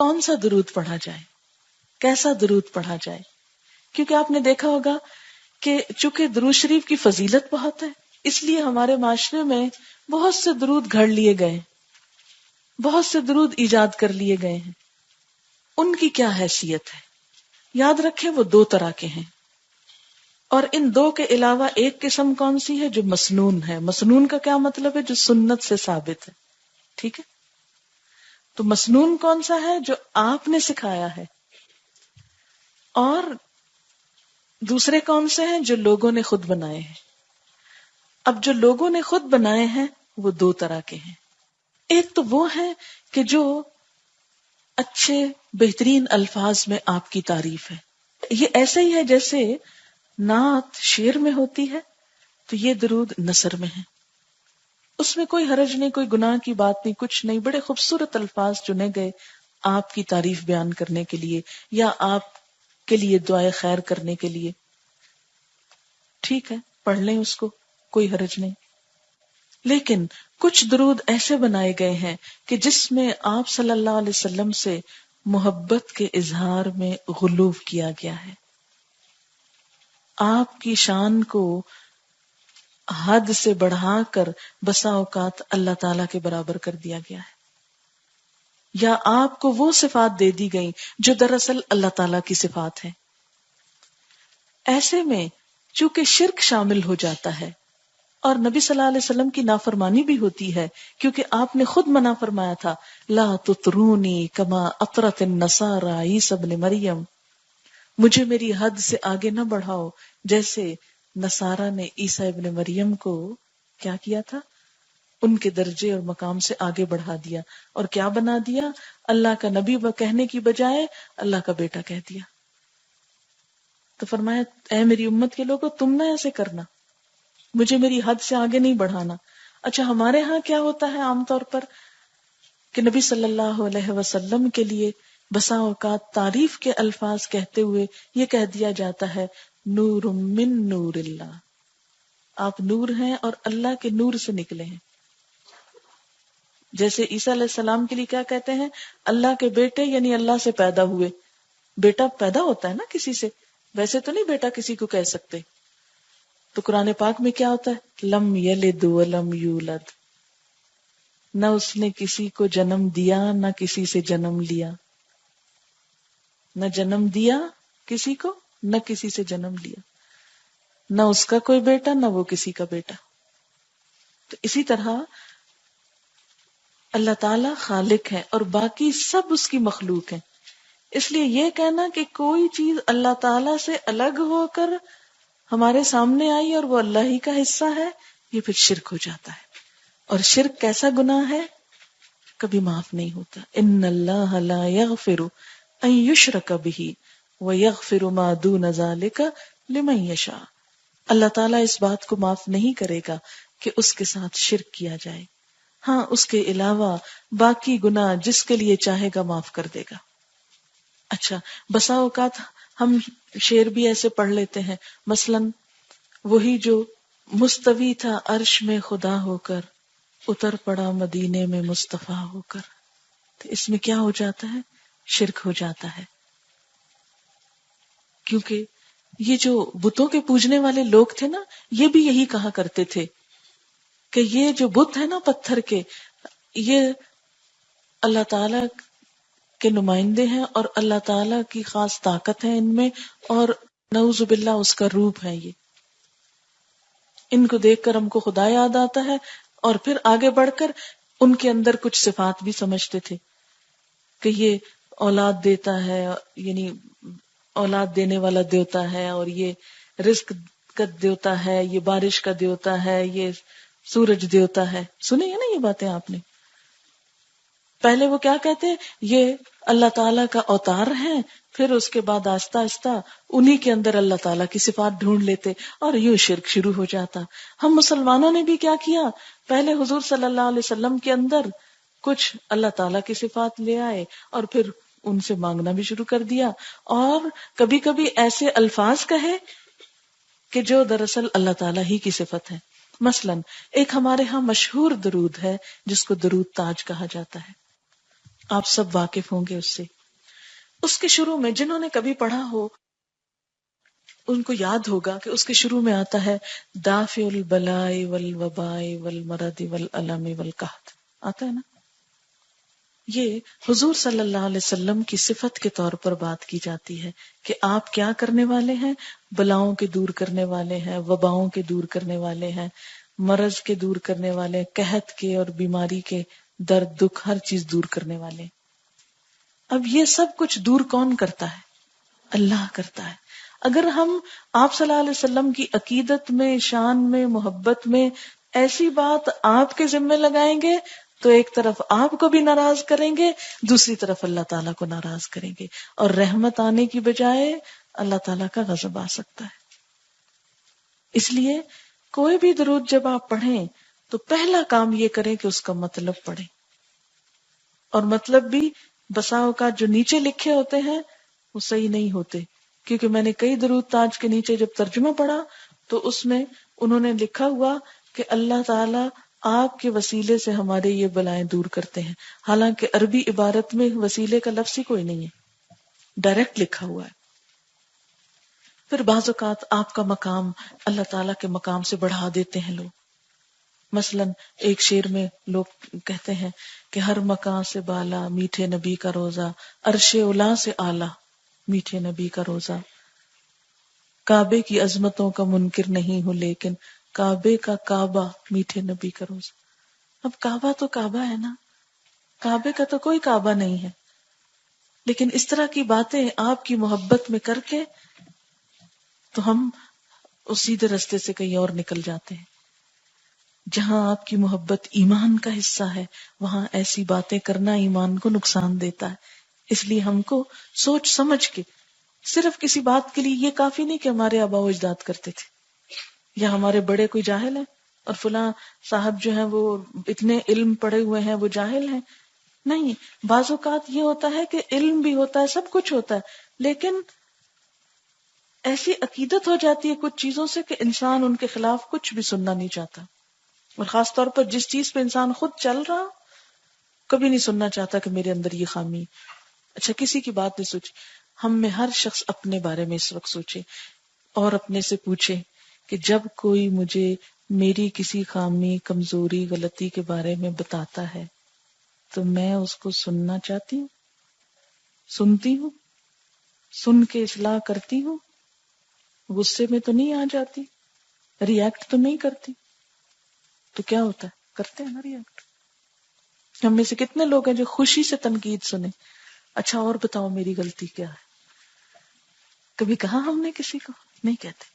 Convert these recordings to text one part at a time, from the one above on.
کون سا درود پڑھا جائے، کیسا درود پڑھا جائے. کیونکہ آپ نے دیکھا ہوگا کہ چونکہ درود شریف کی فضیلت بہت ہے، اس لیے ہمارے معاشرے میں بہت سے درود گھڑ لیے گئے، بہت سے درود ایجاد کر لیے گئے ہیں. ان کی کیا حیثیت ہے؟ یاد رکھیں وہ دو طرح کے ہیں، اور ان دو کے علاوہ ایک قسم کون سی ہے؟ جو مسنون ہے. مسنون کا کیا مطلب ہے؟ جو سنت سے ثابت ہے. ٹھیک ہے، تو مسنون کون سا ہے؟ جو آپ نے سکھایا ہے. اور دوسرے کون سے ہیں؟ جو لوگوں نے خود بنائے ہیں. اب جو لوگوں نے خود بنائے ہیں وہ دو طرح کے ہیں. ایک تو وہ ہے کہ جو اچھے بہترین الفاظ میں آپ کی تعریف ہے. یہ ایسا ہی ہے جیسے نعت شعر میں ہوتی ہے، تو یہ درود نثر میں ہے. اس میں کوئی حرج نہیں، کوئی گناہ کی بات نہیں، کچھ نہیں. بڑے خوبصورت الفاظ چنے گئے آپ کی تعریف بیان کرنے کے لیے یا آپ کے لیے دعائے خیر کرنے کے لیے. ٹھیک ہے، پڑھ لیں اس کو، کوئی حرج نہیں. لیکن کچھ درود ایسے بنائے گئے ہیں کہ جس میں آپ صلی اللہ علیہ وسلم سے محبت کے اظہار میں غلو کیا گیا ہے، آپ کی شان کو حد سے بڑھا کر بسا اوقات اللہ تعالی کے برابر کر دیا گیا ہے، یا آپ کو وہ صفات دے دی گئی جو دراصل اللہ تعالی کی صفات ہیں. ایسے میں چونکہ شرک شامل ہو جاتا ہے اور نبی صلی اللہ علیہ وسلم کی نافرمانی بھی ہوتی ہے، کیونکہ آپ نے خود منع فرمایا تھا لا تطرونی کما اطرت النصارى عیسی ابن مریم، مجھے میری حد سے آگے نہ بڑھاؤ جیسے نصارہ نے عیسی ابن مریم کو کیا کیا تھا، ان کے درجے اور مقام سے آگے بڑھا دیا اور کیا بنا دیا، اللہ کا نبی کہنے کی بجائے اللہ کا بیٹا کہہ دیا. تو فرمایا اے میری امت کے لوگوں، تم نہ ایسے کرنا، مجھے میری حد سے آگے نہیں بڑھانا. اچھا، ہمارے ہاں کیا ہوتا ہے عام طور پر کہ نبی صلی اللہ علیہ وسلم کے لیے بسا اوقات تعریف کے الفاظ کہتے ہوئے یہ کہہ دیا جاتا ہے نور من نور اللہ، آپ نور ہیں اور اللہ کے نور سے نکلے ہیں. جیسے عیسیٰ علیہ السلام کے لیے کیا کہتے ہیں؟ اللہ کے بیٹے، یعنی اللہ سے پیدا ہوئے. بیٹا پیدا ہوتا ہے نا کسی سے، ویسے تو نہیں بیٹا کسی کو کہہ سکتے. تو قرآن پاک میں کیا ہوتا ہے؟ لم یلد ولم یولد، نہ اس نے کسی کو جنم دیا نہ کسی سے جنم لیا، نہ جنم دیا کسی کو نہ کسی سے جنم لیا، نہ اس کا کوئی بیٹا نہ وہ کسی کا بیٹا. تو اسی طرح اللہ تعالی خالق ہے اور باقی سب اس کی مخلوق ہیں. اس لیے یہ کہنا کہ کوئی چیز اللہ تعالی سے الگ ہو کر ہمارے سامنے آئی اور وہ اللہ ہی کا حصہ ہے، یہ پھر شرک ہو جاتا ہے. اور شرک کیسا گناہ ہے؟ کبھی معاف نہیں ہوتا. ان اللہ لا یغفر ان یشرک بہ ویغفر ما دون ذلک لمن یشاء. اللہ تعالیٰ اس بات کو معاف نہیں کرے گا کہ اس کے ساتھ شرک کیا جائے، ہاں اس کے علاوہ باقی گناہ جس کے لیے چاہے گا معاف کر دے گا. اچھا، بسا اوقات ہم شعر بھی ایسے پڑھ لیتے ہیں، مثلا وہی جو مستوی تھا عرش میں خدا ہو کر، اتر پڑا مدینے میں مصطفیٰ ہو کر. تو اس میں کیا ہو جاتا ہے؟ شرک ہو جاتا ہے. کیونکہ یہ جو بتوں کے پوجنے والے لوگ تھے نا، یہ بھی یہی کہا کرتے تھے کہ یہ جو بت ہے نا پتھر کے، یہ اللہ تعالی کے نمائندے ہیں اور اللہ تعالی کی خاص طاقت ہے ان میں، اور نعوذ باللہ اس کا روپ ہے. یہ ان کو دیکھ کر ہم کو خدا یاد آتا ہے، اور پھر آگے بڑھ کر ان کے اندر کچھ صفات بھی سمجھتے تھے کہ یہ اولاد دیتا ہے، یعنی اولاد دینے والا دیوتا ہے، اور یہ رزق کا دیوتا ہے، یہ بارش کا دیوتا ہے، یہ سورج دیوتا ہے. سنی ہے نا یہ باتیں آپ نے؟ پہلے وہ کیا کہتے ہیں؟ یہ اللہ تعالیٰ کا اوتار ہے، پھر اس کے بعد آہستہ آہستہ انہی کے اندر اللہ تعالیٰ کی صفات ڈھونڈ لیتے اور یوں شرک شروع ہو جاتا. ہم مسلمانوں نے بھی کیا کیا؟ پہلے حضور صلی اللہ علیہ وسلم کے اندر کچھ اللہ تعالیٰ کی صفات لے آئے اور پھر ان سے مانگنا بھی شروع کر دیا، اور کبھی کبھی ایسے الفاظ کہے کہ جو دراصل اللہ تعالیٰ ہی کی صفت ہے. مثلا ایک ہمارے ہاں مشہور درود ہے جس کو درود تاج کہا جاتا ہے. آپ سب واقف ہوں گے اس سے. اس کے شروع میں جنہوں نے کبھی پڑھا ہو ان کو یاد ہوگا کہ اس کے شروع میں آتا ہے دافع البلاء والوباء والمرض والالم والقحط، آتا ہے نا. یہ حضور صلی اللہ علیہ وسلم کی صفت کے طور پر بات کی جاتی ہے کہ آپ کیا کرنے والے ہیں، بلاؤں کے دور کرنے والے ہیں، وباؤں کے دور کرنے والے ہیں، مرض کے دور کرنے والے ہیں، قحط کے اور بیماری کے درد دکھ ہر چیز دور کرنے والے. اب یہ سب کچھ دور کون کرتا ہے؟ اللہ کرتا ہے. اگر ہم آپ صلی اللہ علیہ وسلم کی عقیدت میں، شان میں، محبت میں ایسی بات آپ کے ذمہ لگائیں گے تو ایک طرف آپ کو بھی ناراض کریں گے، دوسری طرف اللہ تعالیٰ کو ناراض کریں گے، اور رحمت آنے کی بجائے اللہ تعالیٰ کا غضب آ سکتا ہے. اس لیے کوئی بھی درود جب آپ پڑھیں تو پہلا کام یہ کریں کہ اس کا مطلب پڑھیں. اور مطلب بھی بسا اوقات جو نیچے لکھے ہوتے ہیں وہ صحیح نہیں ہوتے، کیونکہ میں نے کئی درود تاج کے نیچے جب ترجمہ پڑھا تو اس میں انہوں نے لکھا ہوا کہ اللہ تعالیٰ آپ کے وسیلے سے ہمارے یہ بلائیں دور کرتے ہیں، حالانکہ عربی عبارت میں وسیلے کا لفظ ہی کوئی نہیں ہے، ڈائریکٹ لکھا ہوا ہے. پھر بعض اوقات آپ کا مقام اللہ تعالیٰ کے مقام سے بڑھا دیتے ہیں لوگ. مثلا ایک شعر میں لوگ کہتے ہیں کہ ہر مقام سے بالا میٹھے نبی کا روزہ، عرش اولا سے اعلیٰ میٹھے نبی کا روزہ، کعبے کی عظمتوں کا منکر نہیں ہوں لیکن کعبے کا کعبہ میٹھے نبی کا روزہ. اب کعبہ تو کعبہ ہے نا، کعبے کا تو کوئی کعبہ نہیں ہے، لیکن اس طرح کی باتیں آپ کی محبت میں کر کے تو ہم اس سیدھے رستے سے کہیں اور نکل جاتے ہیں. جہاں آپ کی محبت ایمان کا حصہ ہے وہاں ایسی باتیں کرنا ایمان کو نقصان دیتا ہے. اس لیے ہم کو سوچ سمجھ کے، صرف کسی بات کے لیے یہ کافی نہیں کہ ہمارے آبا و اجداد کرتے تھے یا ہمارے بڑے کوئی جاہل ہیں اور فلاں صاحب جو ہیں وہ اتنے علم پڑھے ہوئے ہیں وہ جاہل ہیں. نہیں، بعض اوقات یہ ہوتا ہے کہ علم بھی ہوتا ہے، سب کچھ ہوتا ہے، لیکن ایسی عقیدت ہو جاتی ہے کچھ چیزوں سے کہ انسان ان کے خلاف کچھ بھی سننا نہیں چاہتا. اور خاص طور پر جس چیز پہ انسان خود چل رہا کبھی نہیں سننا چاہتا کہ میرے اندر یہ خامی. اچھا کسی کی بات نہیں سوچی، ہم میں ہر شخص اپنے بارے میں اس وقت سوچے اور اپنے سے پوچھے کہ جب کوئی مجھے میری کسی خامی، کمزوری، غلطی کے بارے میں بتاتا ہے تو میں اس کو سننا چاہتی ہوں، سنتی ہوں، سن کے اصلاح کرتی ہوں، غصے میں تو نہیں آ جاتی، ریئیکٹ تو نہیں کرتی. تو کیا ہوتا ہے؟ کرتے ہیں نا ریئیکٹ. ہم میں سے کتنے لوگ ہیں جو خوشی سے تنقید سنیں، اچھا اور بتاؤ میری غلطی کیا ہے. کبھی کہا ہم نے کسی کو؟ نہیں کہتے.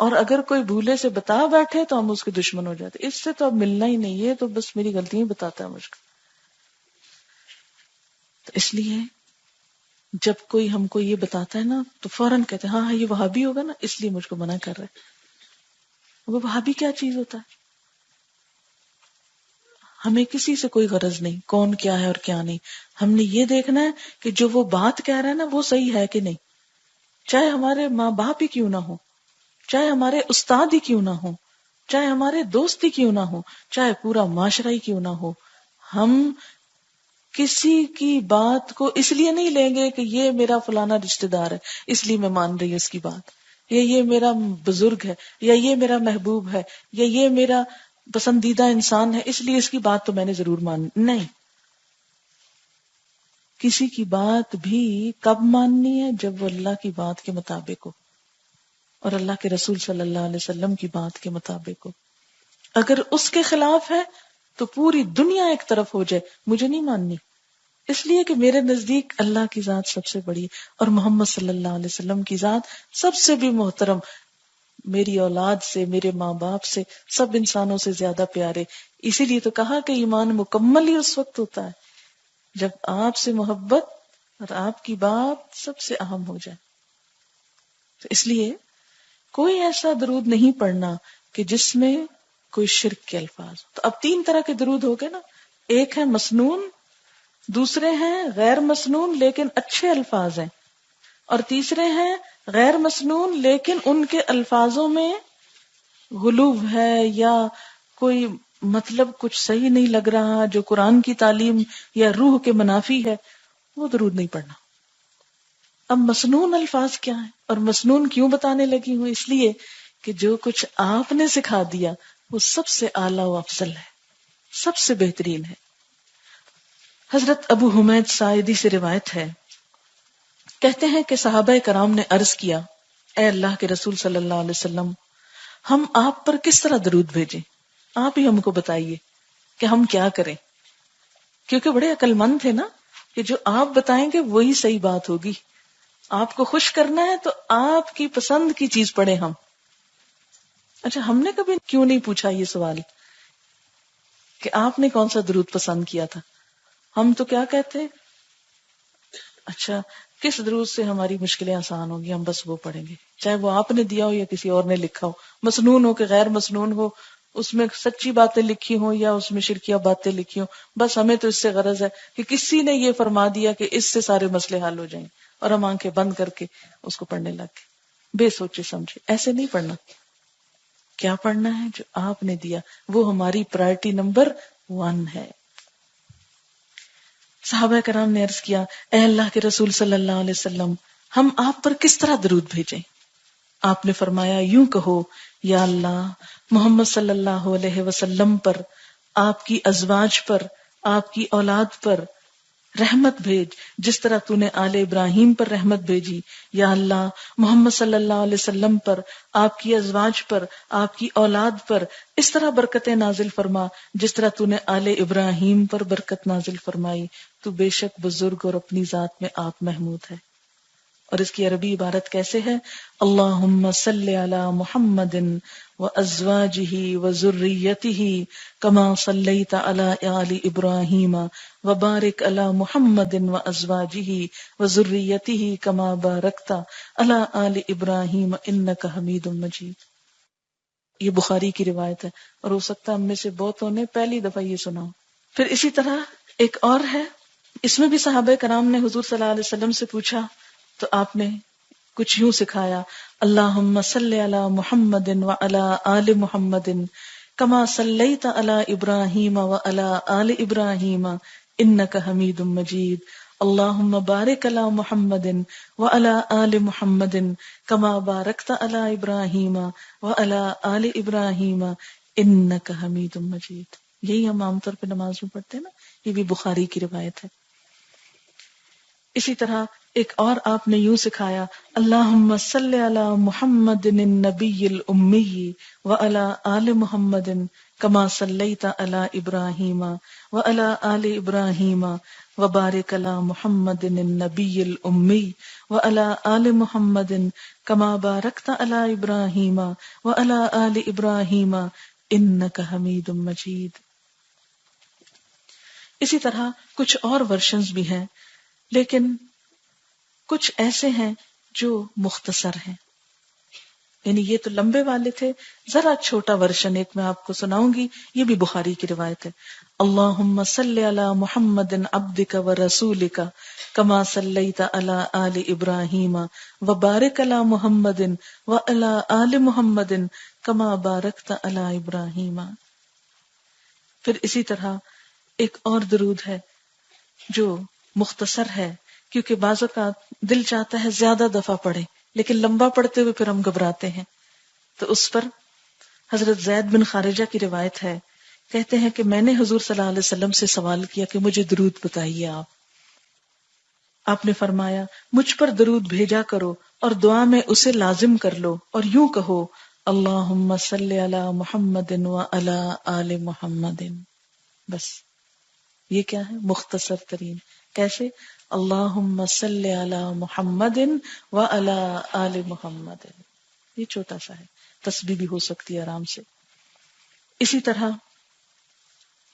اور اگر کوئی بھولے سے بتا بیٹھے تو ہم اس کے دشمن ہو جاتے، اس سے تو اب ملنا ہی نہیں ہے، تو بس میری غلطی ہی بتاتا ہے مجھ کو. تو اس لیے جب کوئی ہم کو یہ بتاتا ہے نا تو فوراً کہتے ہیں ہاں یہ وہابی ہوگا نا اس لیے مجھ کو منع کر رہا ہے. وہ وہابی کیا چیز ہوتا ہے؟ ہمیں کسی سے کوئی غرض نہیں کون کیا ہے اور کیا نہیں. ہم نے یہ دیکھنا ہے کہ جو وہ بات کہہ رہا ہے نا وہ صحیح ہے کہ نہیں، چاہے ہمارے ماں باپ ہی کیوں نہ ہو، چاہے ہمارے استاد ہی کیوں نہ ہو، چاہے ہمارے دوست ہی کیوں نہ ہو، چاہے پورا معاشرہ ہی کیوں نہ ہو. ہم کسی کی بات کو اس لیے نہیں لیں گے کہ یہ میرا فلانا رشتہ دار ہے اس لیے میں مان رہی ہوں اس کی بات، یا یہ میرا بزرگ ہے، یا یہ میرا محبوب ہے، یا یہ میرا پسندیدہ انسان ہے اس لیے اس کی بات تو میں نے ضرور ماننی. نہیں، کسی کی بات بھی کب ماننی ہے؟ جب وہ اللہ کی بات کے مطابق ہو اور اللہ کے رسول صلی اللہ علیہ وسلم کی بات کے مطابق ہو. اگر اس کے خلاف ہے تو پوری دنیا ایک طرف ہو جائے، مجھے نہیں ماننی، اس لیے کہ میرے نزدیک اللہ کی ذات سب سے بڑی اور محمد صلی اللہ علیہ وسلم کی ذات سب سے بھی محترم، میری اولاد سے، میرے ماں باپ سے، سب انسانوں سے زیادہ پیارے. اسی لیے تو کہا کہ ایمان مکمل ہی اس وقت ہوتا ہے جب آپ سے محبت اور آپ کی بات سب سے اہم ہو جائے. تو اس لیے کوئی ایسا درود نہیں پڑھنا کہ جس میں کوئی شرک کے الفاظ. تو اب 3 طرح کے درود ہو گئے نا، ایک ہے مسنون، دوسرے ہیں غیر مسنون لیکن اچھے الفاظ ہیں، اور تیسرے ہیں غیر مسنون لیکن ان کے الفاظوں میں غلو ہے یا کوئی مطلب کچھ صحیح نہیں لگ رہا، جو قرآن کی تعلیم یا روح کے منافی ہے، وہ درود نہیں پڑھنا۔ اب مسنون الفاظ کیا ہیں اور مسنون کیوں بتانے لگی ہوں؟ اس لیے کہ جو کچھ آپ نے سکھا دیا وہ سب سے اعلیٰ و افضل ہے، سب سے بہترین ہے۔ حضرت ابو حمید ساعدی سے روایت ہے، کہتے ہیں کہ صحابہ کرام نے عرض کیا، اے اللہ کے رسول صلی اللہ علیہ وسلم، ہم آپ پر کس طرح درود بھیجیں؟ آپ ہی ہم کو بتائیے کہ ہم کیا کریں، کیونکہ بڑے عقل مند تھے نا، کہ جو آپ بتائیں گے وہی صحیح بات ہوگی، آپ کو خوش کرنا ہے تو آپ کی پسند کی چیز پڑھیں ہم۔ اچھا، ہم نے کبھی کیوں نہیں پوچھا یہ سوال کہ آپ نے کون سا درود پسند کیا تھا؟ ہم تو کیا کہتے، اچھا کس درود سے ہماری مشکلیں آسان ہوگی، ہم بس وہ پڑھیں گے، چاہے وہ آپ نے دیا ہو یا کسی اور نے لکھا ہو، مسنون ہو کہ غیر مسنون ہو، اس میں سچی باتیں لکھی ہوں یا اس میں شرکیہ باتیں لکھی ہوں، بس ہمیں تو اس سے غرض ہے کہ کسی نے یہ فرما دیا کہ اس سے سارے مسئلے حل ہو جائیں، اور ہم آنکھیں بند کر کے اس کو پڑھنے لگ گئے بے سوچے سمجھے۔ ایسے نہیں پڑھنا، کیا پڑھنا ہے؟ جو آپ نے دیا وہ ہماری پرائرٹی نمبر 1 ہے۔ صحابہ کرام نے عرض کیا، اے اللہ کے رسول صلی اللہ علیہ وسلم، ہم آپ پر کس طرح درود بھیجیں؟ آپ نے فرمایا، یوں کہو، یا اللہ محمد صلی اللہ علیہ وسلم پر، آپ کی ازواج پر، آپ کی اولاد پر رحمت بھیج جس طرح تو نے آل ابراہیم پر رحمت بھیجی۔ یا اللہ محمد صلی اللہ علیہ وسلم پر، آپ کی ازواج پر، آپ کی اولاد پر اس طرح برکتیں نازل فرما جس طرح تو نے آل ابراہیم پر برکت نازل فرمائی، تو بے شک بزرگ اور اپنی ذات میں آپ محمود ہے۔ اور اس کی عربی عبارت کیسے ہے؟ اللہم صلی علی محمد وازواجہ وذریتہ کما صلیت علی آل ابراہیم وبارک علی محمد وازواجہ وذریتہ کما بارکت علی آل ابراہیم انک حمید مجید۔ یہ بخاری کی روایت ہے، اور ہو سکتا ہے ہم میں سے بہتوں نے پہلی دفعہ یہ سنا ہو۔ پھر اسی طرح ایک اور ہے، اس میں بھی صحابہ کرام نے حضور صلی اللہ علیہ وسلم سے پوچھا تو آپ نے کچھ یوں سکھایا، اللہم صلی علی محمد وعلی آل محمد کما صلیت علی ابراہیم وعلی آل ابراہیم انک حمید مجید، اللہم بارک علی محمد وعلی آل محمد کما بارکت علی ابراہیم وعلی آل ابراہیم انک حمید مجید۔ یہی ہم عام طور پہ نماز میں پڑھتے ہیں نا، یہ بھی بخاری کی روایت ہے۔ اسی طرح ایک اور آپ نے یوں سکھایا، اللہم صلی علی محمد النبی الامی وعلی آل محمد کما صلیت علی ابراہیم وعلی آل ابراہیم وبارک علی محمد النبی الامی وعلی آل محمد کما بارکت علی ابراہیم وعلی آل ابراہیم انک حمید مجید۔ اسی طرح کچھ اور ورشنز بھی ہیں، لیکن کچھ ایسے ہیں جو مختصر ہیں، یعنی یہ تو لمبے والے تھے، ذرا چھوٹا ورشن ایک میں آپ کو سناؤں گی، یہ بھی بخاری کی روایت ہے۔ اللہم صلی علی محمد عبدک ورسولک کما صلیت علی آل ابراہیم وبارک علی محمد وعلی آل محمد کما بارکت علی ابراہیم۔ پھر اسی طرح ایک اور درود ہے جو مختصر ہے، کیونکہ بعض اوقات دل چاہتا ہے زیادہ دفعہ پڑھیں، لیکن لمبا پڑھتے ہوئے پھر ہم گھبراتے ہیں، تو اس پر حضرت زید بن خارجہ کی روایت ہے، کہتے ہیں کہ میں نے حضور صلی اللہ علیہ وسلم سے سوال کیا کہ مجھے درود بتائیے آپ نے فرمایا مجھ پر درود بھیجا کرو اور دعا میں اسے لازم کر لو، اور یوں کہو، اللہم صلی علی محمد وعلی آل محمد۔ بس یہ کیا ہے؟ مختصر ترین۔ کیسے؟ اللہم صلی علی محمد وعلی آل محمد، یہ چھوٹا سا ہے، تسبیح بھی ہو سکتی ہے آرام سے۔ اسی طرح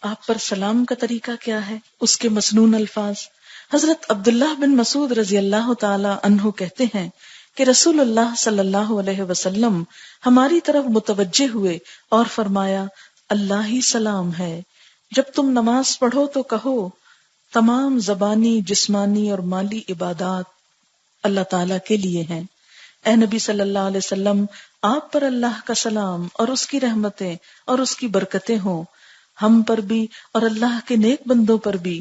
آپ پر سلام کا طریقہ کیا ہے، اس کے مسنون الفاظ۔ حضرت عبداللہ بن مسعود رضی اللہ تعالی عنہ کہتے ہیں کہ رسول اللہ صلی اللہ علیہ وسلم ہماری طرف متوجہ ہوئے اور فرمایا، اللہ ہی سلام ہے، جب تم نماز پڑھو تو کہو، تمام زبانی، جسمانی اور مالی عبادات اللہ تعالیٰ کے لیے ہیں۔ اے نبی صلی اللہ علیہ وسلم، آپ پر اللہ کا سلام اور اس کی رحمتیں اور اس کی برکتیں ہوں۔ ہم پر بھی اور اللہ کے نیک بندوں پر بھی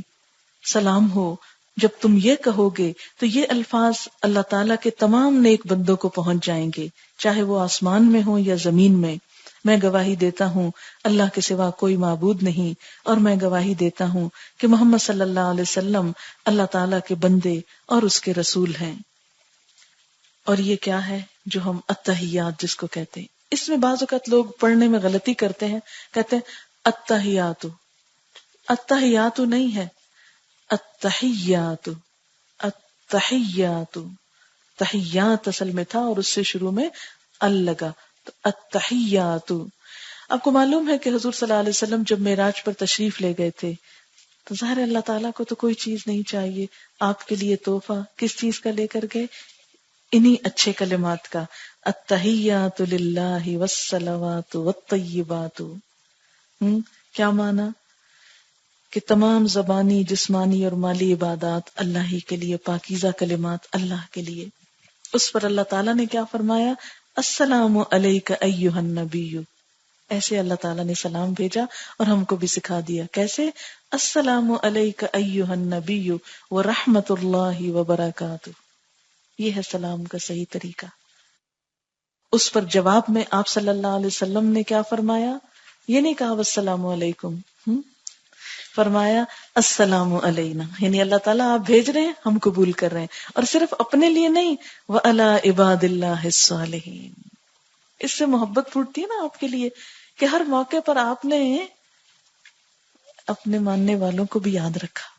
سلام ہو. جب تم یہ کہو گے تو یہ الفاظ اللہ تعالیٰ کے تمام نیک بندوں کو پہنچ جائیں گے، چاہے وہ آسمان میں ہوں یا زمین میں. میں گواہی دیتا ہوں اللہ کے سوا کوئی معبود نہیں، اور میں گواہی دیتا ہوں کہ محمد صلی اللہ علیہ وسلم اللہ تعالیٰ کے بندے اور اس کے رسول ہیں. اور یہ کیا ہے جو ہم التحیات جس کو کہتے ہیں، اس میں بعض اوقات لوگ پڑھنے میں غلطی کرتے ہیں، کہتے ہیں التحیات. التحیات نہیں ہے، التحیات. التحیات تحیات اصل میں تھا اور اس سے شروع میں ال لگا، تو التحیات. آپ کو معلوم ہے کہ حضور صلی اللہ علیہ وسلم جب معراج پر تشریف لے گئے تھے تو ظاہر اللہ تعالیٰ کو تو کوئی چیز نہیں چاہیے، آپ کے لیے تحفہ کس چیز کا لے کر گئے؟ انہی اچھے کلمات کا، التحیات للہ والصلوات والطیبات. کیا معنی؟ کہ تمام زبانی، جسمانی اور مالی عبادات اللہ ہی کے لیے، پاکیزہ کلمات اللہ کے لیے. اس پر اللہ تعالیٰ نے کیا فرمایا؟ السلام علیک ایھا النبی. ایسے اللہ تعالیٰ نے سلام بھیجا اور ہم کو بھی سکھا دیا کیسے. السلام علیک ایھا النبی ورحمۃ اللہ وبرکاتہ. یہ ہے سلام کا صحیح طریقہ. اس پر جواب میں آپ صلی اللہ علیہ وسلم نے کیا فرمایا؟ یہ نہیں کہا والسلام علیکم، فرمایا السلام علینا، یعنی اللہ تعالیٰ آپ بھیج رہے ہیں، ہم قبول کر رہے ہیں، اور صرف اپنے لیے نہیں، وَعَلَىٰ عِبَادِ اللَّهِ الصَّالِحِينَ. اس سے محبت پھوٹتی ہے نا آپ کے لیے کہ ہر موقع پر آپ نے اپنے ماننے والوں کو بھی یاد رکھا.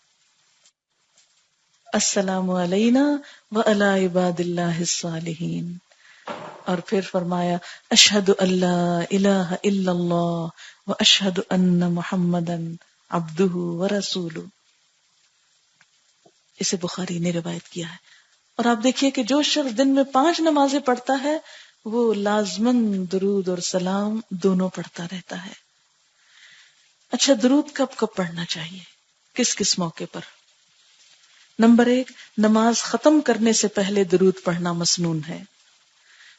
السلام علینا وعلی عباد اللہ الصالحین. اور پھر فرمایا اشہد ان لا الہ الا اللہ واشہد ان محمدا عبدہ ورسولہ. اسے بخاری نے روایت کیا ہے. اور آپ دیکھیے کہ جو شخص دن میں 5 نمازیں پڑھتا ہے وہ لازماً درود اور سلام دونوں پڑھتا رہتا ہے. اچھا، درود کب کب پڑھنا چاہیے، کس کس موقع پر؟ نمبر 1، نماز ختم کرنے سے پہلے درود پڑھنا مسنون ہے.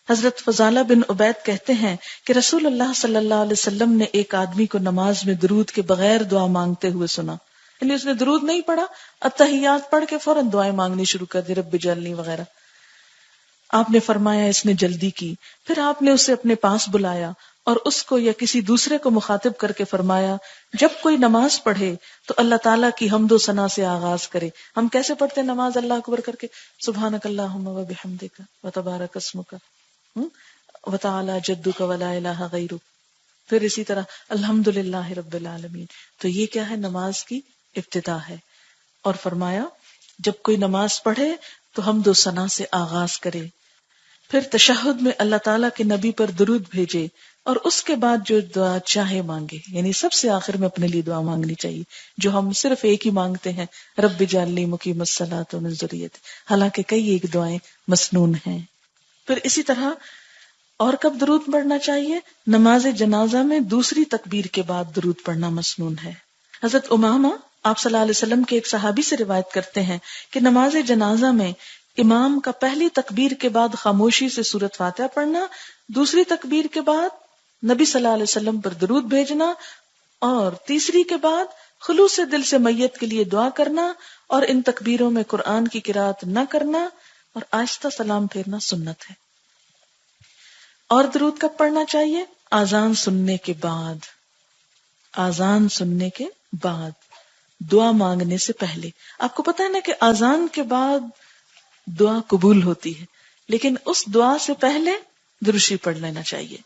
حضرت فضالہ بن عبید کہتے ہیں کہ رسول اللہ صلی اللہ علیہ وسلم نے ایک آدمی کو نماز میں درود کے بغیر دعا مانگتے ہوئے سنا. یعنی اس نے درود نہیں پڑھا، التحیات پڑھ کے فوراً دعائیں مانگنی شروع کر دی، رب اجعلنی وغیرہ. آپ نے فرمایا اس نے جلدی کی. پھر آپ نے اسے اپنے پاس بلایا اور اس کو یا کسی دوسرے کو مخاطب کر کے فرمایا جب کوئی نماز پڑھے تو اللہ تعالیٰ کی حمد و ثنا سے آغاز کرے. ہم کیسے پڑھتے ہیں نماز اللہ اکبر کر کے؟ سبحانک اللہم و بحمدک و تبارک اسمک و تعالی جدک و لا الہ غیرک. پھر اسی طرح الحمدللہ رب العالمین. تو یہ کیا ہے؟ نماز کی ابتدا ہے. اور فرمایا جب کوئی نماز پڑھے تو حمد و ثنا سے آغاز کرے. پھر تشہد میں اللہ تعالیٰ کے نبی پر درود بھیجے اور اس کے بعد جو دعا چاہے مانگے. یعنی سب سے آخر میں اپنے لیے دعا مانگنی چاہیے، جو ہم صرف ایک ہی مانگتے ہیں، رب اجعلنی مقیم الصلاۃ ومن ذریتی، حالانکہ کئی ایک دعائیں مسنون ہیں. پھر اسی طرح اور کب درود پڑھنا چاہیے؟ نماز جنازہ میں دوسری تکبیر کے بعد درود پڑھنا مسنون ہے. حضرت امامہ آپ صلی اللہ علیہ وسلم کے ایک صحابی سے روایت کرتے ہیں کہ نماز جنازہ میں امام کا پہلی تکبیر کے بعد خاموشی سے سورۃ فاتحہ پڑھنا، دوسری تکبیر کے بعد نبی صلی اللہ علیہ وسلم پر درود بھیجنا، اور تیسری کے بعد خلوص دل سے میت کے لیے دعا کرنا، اور ان تکبیروں میں قرآن کی قرات نہ کرنا اور آہستہ سلام پھیرنا سنت ہے. اور درود کب پڑھنا چاہیے؟ آذان سننے کے بعد. آذان سننے کے بعد، دعا مانگنے سے پہلے. آپ کو پتا ہے نا کہ آذان کے بعد دعا قبول ہوتی ہے، لیکن اس دعا سے پہلے درود شریف پڑھ لینا چاہیے.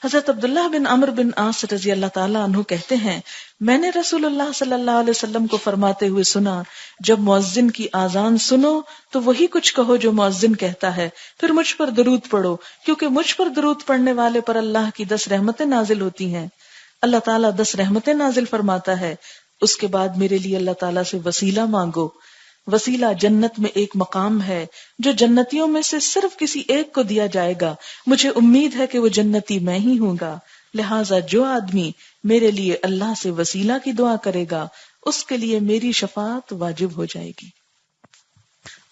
حضرت عبداللہ بن عمرو بن عاص رضی اللہ تعالیٰ عنہ کہتے ہیں میں نے رسول اللہ صلی اللہ علیہ وسلم کو فرماتے ہوئے سنا جب مؤذن کی آذان سنو تو وہی کچھ کہو جو مؤذن کہتا ہے، پھر مجھ پر درود پڑھو کیونکہ مجھ پر درود پڑھنے والے پر اللہ کی 10 رحمتیں نازل ہوتی ہیں. اللہ تعالیٰ 10 رحمتیں نازل فرماتا ہے. اس کے بعد میرے لیے اللہ تعالیٰ سے وسیلہ مانگو. وسیلہ جنت میں ایک مقام ہے جو جنتیوں میں سے صرف کسی ایک کو دیا جائے گا. مجھے امید ہے کہ وہ جنتی میں ہی ہوں گا، لہٰذا جو آدمی میرے لیے اللہ سے وسیلہ کی دعا کرے گا اس کے لیے میری شفاعت واجب ہو جائے گی.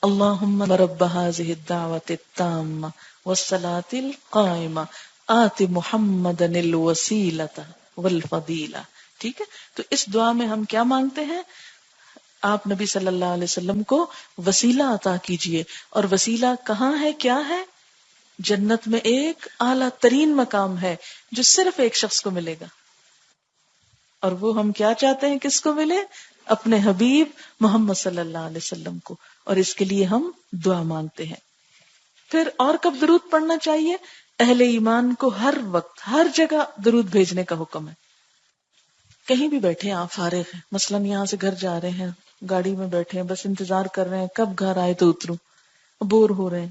اللہم رب ھذہ الدعوۃ التامہ والصلاۃ القائمہ آت محمدا الوسیلۃ والفضیلہ ٹھیک ہے، تو اس دعا میں ہم کیا مانگتے ہیں؟ آپ نبی صلی اللہ علیہ وسلم کو وسیلہ عطا کیجئے. اور وسیلہ کہاں ہے، کیا ہے؟ جنت میں ایک اعلیٰ ترین مقام ہے جو صرف ایک شخص کو ملے گا، اور وہ ہم کیا چاہتے ہیں کس کو ملے؟ اپنے حبیب محمد صلی اللہ علیہ وسلم کو، اور اس کے لیے ہم دعا مانگتے ہیں. پھر اور کب درود پڑھنا چاہیے؟ اہل ایمان کو ہر وقت ہر جگہ درود بھیجنے کا حکم ہے. کہیں بھی بیٹھے آپ فارغ ہیں، مثلا یہاں سے گھر جا رہے ہیں، گاڑی میں بیٹھے ہیں، بس انتظار کر رہے ہیں کب گھر آئے تو اتروں، بور ہو رہے ہیں.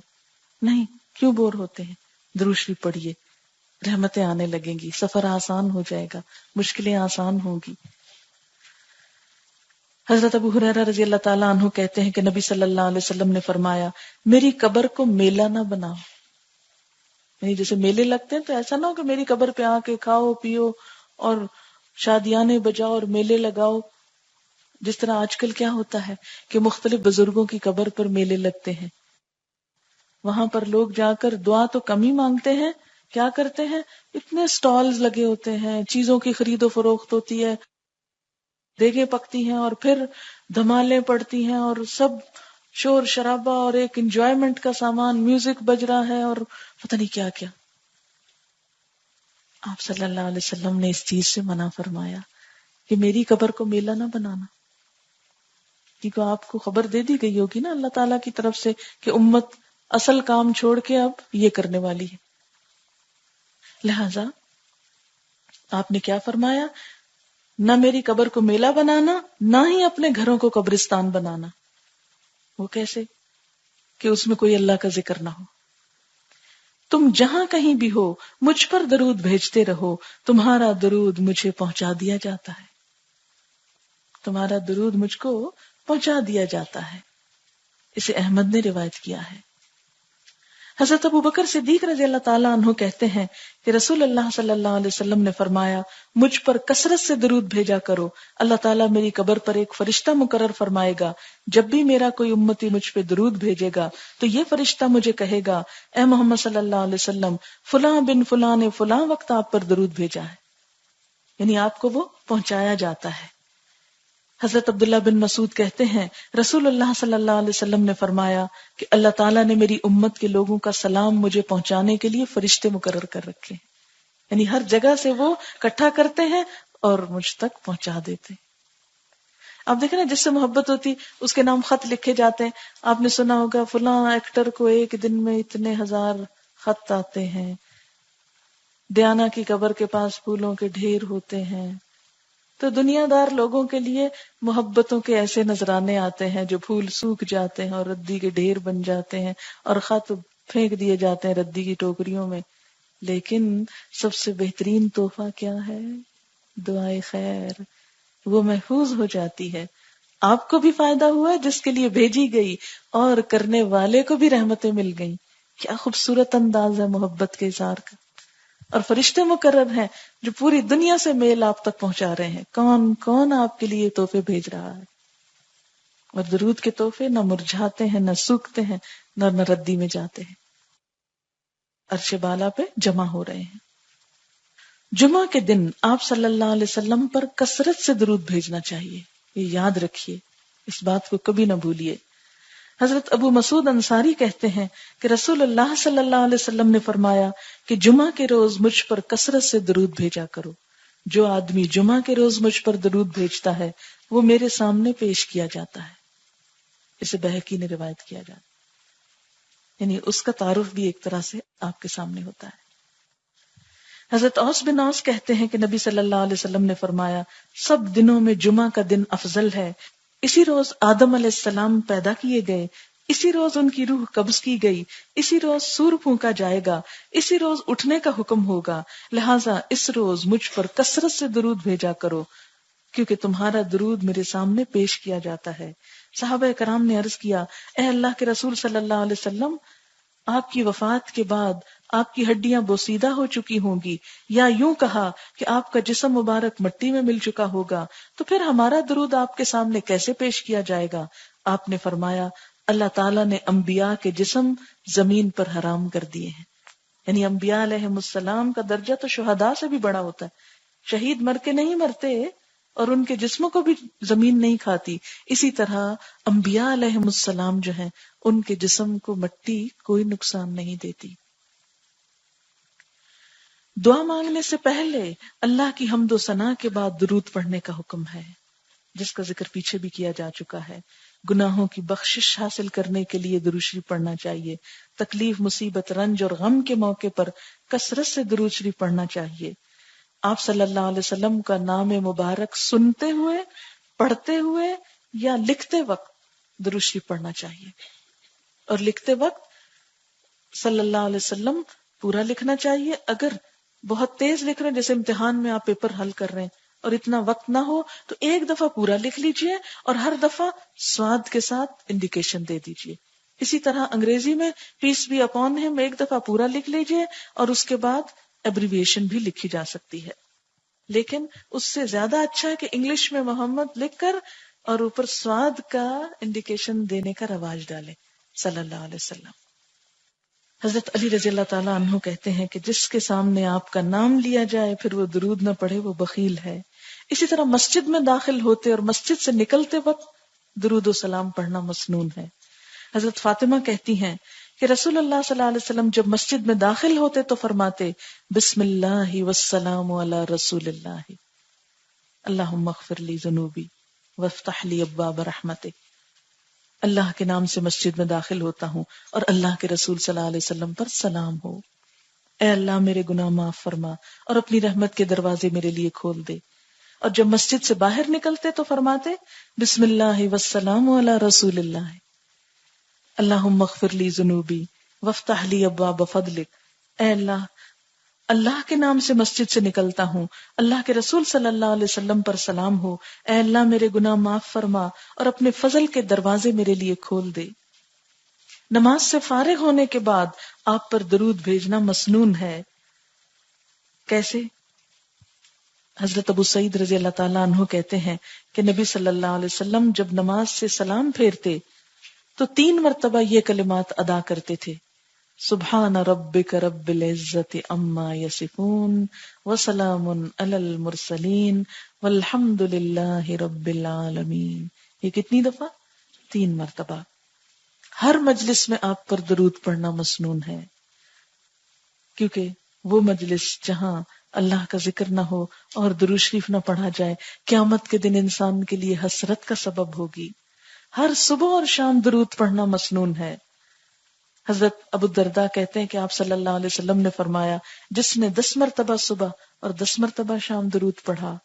نہیں، کیوں بور ہوتے ہیں؟ درود شریف پڑھیے، رحمتیں آنے لگیں گی، سفر آسان ہو جائے گا، مشکلیں آسان ہوگی. حضرت ابو ہریرہ رضی اللہ تعالیٰ عنہ کہتے ہیں کہ نبی صلی اللہ علیہ وسلم نے فرمایا، میری قبر کو میلہ نہ بناؤ. یعنی جیسے میلے لگتے ہیں تو ایسا نہ ہو کہ میری قبر پہ آ کے کھاؤ پیو اور شادیانے بجاؤ اور میلے لگاؤ. جس طرح آج کل کیا ہوتا ہے کہ مختلف بزرگوں کی قبر پر میلے لگتے ہیں، وہاں پر لوگ جا کر دعا تو کم ہی مانگتے ہیں، کیا کرتے ہیں؟ اتنے سٹالز لگے ہوتے ہیں، چیزوں کی خرید و فروخت ہوتی ہے، دیگیں پکتی ہیں اور پھر دھمالیں پڑتی ہیں اور سب شور شرابہ اور ایک انجوائمنٹ کا سامان، میوزک بج رہا ہے اور پتہ نہیں کیا کیا. آپ صلی اللہ علیہ وسلم نے اس چیز سے منع فرمایا کہ میری قبر کو میلہ نہ بنانا، کیونکہ آپ کو خبر دے دی گئی ہوگی نا اللہ تعالیٰ کی طرف سے کہ امت اصل کام چھوڑ کے اب یہ کرنے والی ہے. لہذا آپ نے کیا فرمایا؟ نہ میری قبر کو میلہ بنانا، نہ ہی اپنے گھروں کو قبرستان بنانا. وہ کیسے؟ کہ اس میں کوئی اللہ کا ذکر نہ ہو. تم جہاں کہیں بھی ہو مجھ پر درود بھیجتے رہو، تمہارا درود مجھے پہنچا دیا جاتا ہے. تمہارا درود مجھ کو پہنچا دیا جاتا ہے. اسے احمد نے روایت کیا ہے. حضرت ابو بکر صدیق رضی اللہ تعالیٰ عنہ کہتے ہیں کہ رسول اللہ صلی اللہ علیہ وسلم نے فرمایا، مجھ پر کثرت سے درود بھیجا کرو، اللہ تعالیٰ میری قبر پر ایک فرشتہ مقرر فرمائے گا، جب بھی میرا کوئی امتی مجھ پہ درود بھیجے گا تو یہ فرشتہ مجھے کہے گا، اے محمد صلی اللہ علیہ وسلم، فلاں بن فلاں نے فلاں وقت آپ پر درود بھیجا ہے. یعنی آپ کو وہ پہنچایا جاتا ہے. حضرت عبداللہ بن مسعود کہتے ہیں رسول اللہ صلی اللہ علیہ وسلم نے فرمایا کہ اللہ تعالیٰ نے میری امت کے لوگوں کا سلام مجھے پہنچانے کے لیے فرشتے مقرر کر رکھے ہیں. یعنی ہر جگہ سے وہ اکٹھا کرتے ہیں اور مجھ تک پہنچا دیتے. آپ دیکھیں نا، جس سے محبت ہوتی اس کے نام خط لکھے جاتے ہیں. آپ نے سنا ہوگا فلاں ایکٹر کو ایک دن میں اتنے 1000 خط آتے ہیں، دیانا کی قبر کے پاس پھولوں کے ڈھیر ہوتے ہیں. تو دنیا دار لوگوں کے لیے محبتوں کے ایسے نذرانے آتے ہیں جو پھول سوکھ جاتے ہیں اور ردی کے ڈھیر بن جاتے ہیں اور خط پھینک دیے جاتے ہیں ردی کی ٹوکریوں میں. لیکن سب سے بہترین تحفہ کیا ہے؟ دعائے خیر. وہ محفوظ ہو جاتی ہے، آپ کو بھی فائدہ ہوا جس کے لیے بھیجی گئی اور کرنے والے کو بھی رحمتیں مل گئیں. کیا خوبصورت انداز ہے محبت کے اظہار کا. اور فرشتے مقرر ہیں جو پوری دنیا سے میل آپ تک پہنچا رہے ہیں. کون کون آپ کے لیے تحفے بھیج رہا ہے. اور درود کے تحفے نہ مرجھاتے ہیں، نہ سوکھتے ہیں، نہ ردی میں جاتے ہیں، عرش بالا پہ جمع ہو رہے ہیں. جمعہ کے دن آپ صلی اللہ علیہ وسلم پر کثرت سے درود بھیجنا چاہیے. یہ یاد رکھیے، اس بات کو کبھی نہ بھولیے. حضرت ابو مسعود انصاری کہتے ہیں کہ رسول اللہ صلی اللہ علیہ وسلم نے فرمایا کہ جمعہ کے روز مجھ پر کثرت سے درود بھیجا کرو. جو آدمی جمعہ کے روز مجھ پر درود بھیجتا ہے وہ میرے سامنے پیش کیا جاتا ہے. اسے بہقی نے روایت کیا جاتا ہے. یعنی اس کا تعارف بھی ایک طرح سے آپ کے سامنے ہوتا ہے. حضرت اوس بن اوس کہتے ہیں کہ نبی صلی اللہ علیہ وسلم نے فرمایا، سب دنوں میں جمعہ کا دن افضل ہے. اسی روز آدم علیہ السلام پیدا کیے گئے، اسی روز ان کی روح قبض کی گئی، اسی روز سور پھونکا جائے گا، اسی روز اٹھنے کا حکم ہوگا. لہٰذا اس روز مجھ پر کثرت سے درود بھیجا کرو کیونکہ تمہارا درود میرے سامنے پیش کیا جاتا ہے. صحابہ کرام نے عرض کیا، اے اللہ کے رسول صلی اللہ علیہ وسلم، آپ کی وفات کے بعد آپ کی ہڈیاں بوسیدہ ہو چکی ہوں گی، یا یوں کہا کہ آپ کا جسم مبارک مٹی میں مل چکا ہوگا، تو پھر ہمارا درود آپ کے سامنے کیسے پیش کیا جائے گا؟ آپ نے فرمایا، اللہ تعالیٰ نے انبیاء کے جسم زمین پر حرام کر دیے ہیں. یعنی انبیاء علیہ السلام کا درجہ تو شہداء سے بھی بڑا ہوتا ہے. شہید مر کے نہیں مرتے اور ان کے جسموں کو بھی زمین نہیں کھاتی، اسی طرح انبیاء علیہم السلام جو ہیں ان کے جسم کو مٹی کوئی نقصان نہیں دیتی۔ دعا مانگنے سے پہلے اللہ کی حمد و ثنا کے بعد درود پڑھنے کا حکم ہے، جس کا ذکر پیچھے بھی کیا جا چکا ہے۔ گناہوں کی بخشش حاصل کرنے کے لیے درود شریف پڑھنا چاہیے، تکلیف، مصیبت، رنج اور غم کے موقع پر کثرت سے درود شریف پڑھنا چاہیے۔ آپ صلی اللہ علیہ وسلم کا نام مبارک سنتے ہوئے، پڑھتے ہوئے یا لکھتے وقت درود شریف پڑھنا چاہیے، اور لکھتے وقت صلی اللہ علیہ وسلم پورا لکھنا چاہیے۔ اگر بہت تیز لکھ رہے ہیں، جیسے امتحان میں آپ پیپر حل کر رہے ہیں اور اتنا وقت نہ ہو، تو ایک دفعہ پورا لکھ لیجئے اور ہر دفعہ سواد کے ساتھ انڈیکیشن دے دیجئے۔ اسی طرح انگریزی میں پیس بی اپون ہم ایک دفعہ پورا لکھ لیجئے اور اس کے بعد ایبریویشن بھی لکھی جا سکتی ہے، لیکن اس سے زیادہ اچھا ہے کہ انگلش میں محمد لکھ کر اور اوپر سواد کا انڈیکیشن دینے کا رواج ڈالے صلی اللہ علیہ وسلم۔ حضرت علی رضی اللہ تعالیٰ عنہ کہتے ہیں کہ جس کے سامنے آپ کا نام لیا جائے پھر وہ درود نہ پڑھے وہ بخیل ہے۔ اسی طرح مسجد میں داخل ہوتے اور مسجد سے نکلتے وقت درود و سلام پڑھنا مسنون ہے۔ حضرت فاطمہ کہتی ہیں کہ رسول اللہ صلی اللہ علیہ وسلم جب مسجد میں داخل ہوتے تو فرماتے بسم اللہ والسلام علی رسول اللہ، اللہم اغفر لی ذنوبی وافتح لی ابواب رحمتک۔ اللہ کے نام سے مسجد میں داخل ہوتا ہوں اور اللہ کے رسول صلی اللہ علیہ وسلم پر سلام ہو۔ اے اللہ میرے گناہ معاف فرما اور اپنی رحمت کے دروازے میرے لیے کھول دے۔ اور جب مسجد سے باہر نکلتے تو فرماتے بسم اللہ والسلام علی رسول اللہ، اللہم اغفر لی ذنوبی وافتح لی ابواب فضلک۔ اے اللہ کے نام سے مسجد سے نکلتا ہوں، اللہ کے رسول صلی اللہ علیہ وسلم پر سلام ہو۔ اے اللہ میرے گناہ معاف فرما اور اپنے فضل کے دروازے میرے لیے کھول دے۔ نماز سے فارغ ہونے کے بعد آپ پر درود بھیجنا مسنون ہے۔ کیسے؟ حضرت ابو سعید رضی اللہ تعالیٰ عنہ کہتے ہیں کہ نبی صلی اللہ علیہ وسلم جب نماز سے سلام پھیرتے تو 3 مرتبہ یہ کلمات ادا کرتے تھے، سبحان ربک رب العزت عما یصفون وسلام علی المرسلین والحمد للہ رب العالمین۔ یہ کتنی دفعہ؟ 3 مرتبہ۔ ہر مجلس میں آپ پر درود پڑھنا مسنون ہے، کیونکہ وہ مجلس جہاں اللہ کا ذکر نہ ہو اور درود شریف نہ پڑھا جائے قیامت کے دن انسان کے لیے حسرت کا سبب ہوگی۔ ہر صبح اور شام درود پڑھنا مسنون ہے۔ حضرت ابو الدرداء کہتے ہیں کہ آپ صلی اللہ علیہ وسلم نے فرمایا جس نے 10 مرتبہ صبح اور 10 مرتبہ شام درود پڑھا